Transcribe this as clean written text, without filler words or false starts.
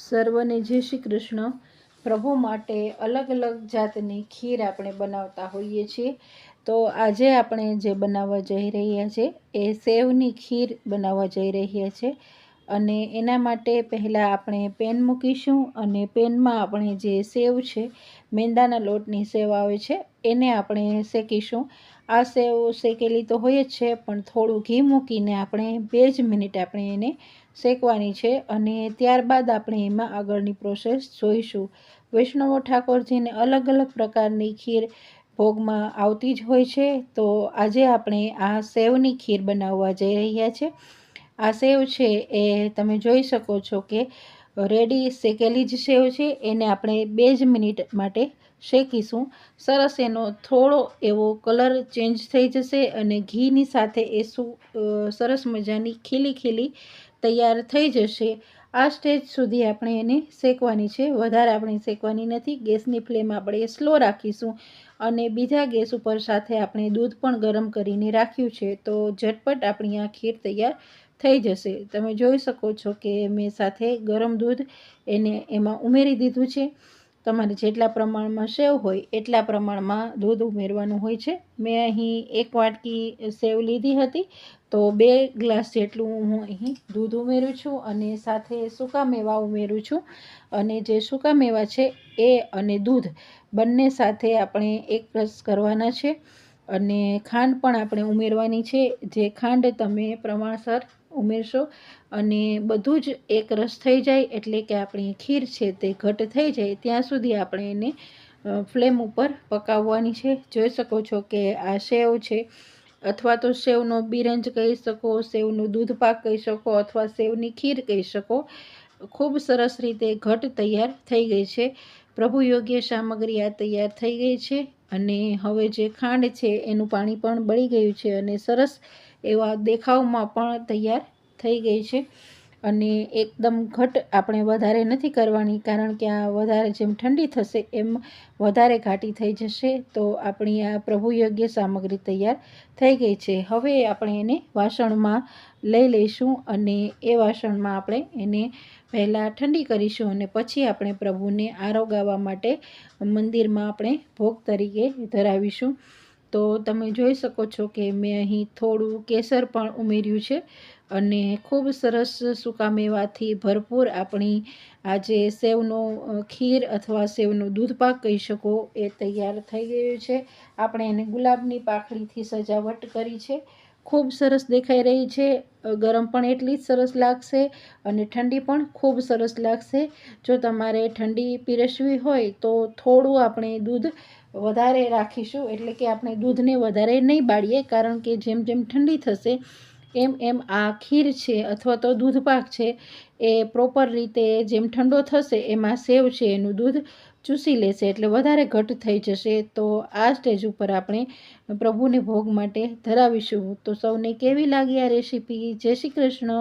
સર્વને જય શ્રી કૃષ્ણ। પ્રભુ માટે અલગ અલગ જાતની ખીર આપણે બનાવતા હોઈએ છીએ। તો આજે આપણે જે બનાવવા જઈ રહ્યા છે એ સેવની ખીર બનાવવા જઈ રહ્યા છે। અને એના માટે પહેલાં આપણે પેન મૂકીશું અને પેનમાં આપણે જે સેવ છે, મેંદાના લોટની સેવ આવે છે, એને આપણે શેકીશું। આ સેવ શેકેલી તો હોય જ છે, પણ થોડું ઘી મૂકીને આપણે 2 જ મિનિટ આપણે એને શેકવાની છે અને ત્યારબાદ આપણે એમાં આગળની પ્રોસેસ જોઈશું। વૈષ્ણવો ઠાકોરજીને અલગ અલગ પ્રકારની ખીર ભોગમાં આવતી જ હોય છે। તો આજે આપણે આ સેવની ખીર બનાવવા જઈ રહ્યા છે। આ સેવ છે એ તમે જોઈ શકો છો કે રેડી શેકેલી જ સેવ છે। એને આપણે 2 જ મિનિટ માટે શેકીશું। સરસ એનો થોડો એવો કલર ચેન્જ થઈ જશે અને ઘીની સાથે એ સરસ મજાની ખીલી તૈયાર થઈ જશે। આ સ્ટેજ સુધી આપણે એને શેકવાની છે, વધારે આપણે શેકવાની નથી। ગેસની ફ્લેમ આપણે સ્લો રાખીશું અને બીજા ગેસ ઉપર સાથે આપણે દૂધ પણ ગરમ કરીને રાખ્યું છે, તો ઝટપટ આપણી આ ખીર તૈયાર થઈ જશે। તમે જોઈ શકો છો કે મેં સાથે ગરમ દૂધ એમાં ઉમેરી દીધું છે। તમારે જેટલા પ્રમાણમાં સેવ હોય એટલા પ્રમાણમાં દૂધ ઉમેરવાનું હોય છે। મેં અહીં 1 વાટકી સેવ લીધી હતી, તો 2 ગ્લાસ જેટલું હું અહીં દૂધ ઉમેરું છું અને સાથે સૂકા મેવા ઉમેરું છું। અને જે સૂકા મેવા છે એ અને દૂધ બંને સાથે આપણે એકરસ કરવાના છે અને ખાંડ પણ આપણે ઉમેરવાની છે। જે ખાંડ તમે પ્રમાણસર ઉમેરશો અને બધું જ એકરસ થઈ જાય, એટલે કે આપણી ખીર છે તે ઘટ થઈ જાય ત્યાં સુધી આપણે એને ફ્લેમ ઉપર પકાવવાની છે। જોઈ શકો છો કે આ સેવ છે, અથવા તો સેવનો બિરંજ કહી શકો, સેવનો દૂધપાક કહી શકો, અથવા સેવની ખીર કહી શકો, ખૂબ સરસ રીતે ઘટ તૈયાર થઈ ગઈ છે। પ્રભુ યોગ્ય સામગ્રી આ તૈયાર થઈ ગઈ છે અને હવે જે ખાંડ છે એનું પાણી પણ બળી ગયું છે અને સરસ એવા દેખાવમાં પણ તૈયાર થઈ ગઈ છે। અને એકદમ ઘટ આપણે વધારે નથી કરવાની, કારણ કે આ વધારે જેમ ઠંડી થશે એમ વધારે ઘાટી થઈ જશે। તો આપણી આ પ્રભુ યોગ્ય સામગ્રી તૈયાર થઈ ગઈ છે। હવે આપણે એને વાસણમાં લઈ લઈશું અને એ વાસણમાં આપણે એને પહેલાં ઠંડી કરીશું અને પછી આપણે પ્રભુને આરોગાવવા માટે મંદિરમાં આપણે ભોગ તરીકે ધરાવીશું। તો તમે જોઈ શકો છો કે મેં અહીં થોડું કેસર પણ ઉમેર્યું છે અને ખૂબ સરસ સૂકા મેવાથી ભરપૂર આપણી આ જે સેવનો ખીર અથવા સેવનો દૂધપાક કહી શકો એ તૈયાર થઈ ગયું છે। આપણે એને ગુલાબની પાંખડીથી સજાવટ કરી છે, ખૂબ સરસ દેખાઈ રહી છે। ગરમ પણ એટલી જ સરસ લાગશે અને ઠંડી પણ ખૂબ સરસ લાગશે। જો તમારે ઠંડી પીરસવી હોય તો થોડું આપણે દૂધ વધારે રાખીશું, એટલે કે આપણે દૂધને વધારે નહીં બાળીએ, કારણ કે જેમ જેમ ઠંડી થશે એમ એમ આ ખીર છે અથવા તો દૂધપાક છે એ પ્રોપર રીતે જેમ ઠંડો થશે એમાં સેવ છે એનું દૂધ ચૂસી લેશે, એટલે વધારે ઘટ થઈ જશે। તો આ સ્ટેજ ઉપર આપણે પ્રભુને ભોગ માટે ધરાવીશું। તો સૌને કેવી લાગી આ રેસીપી? જય શ્રી કૃષ્ણ।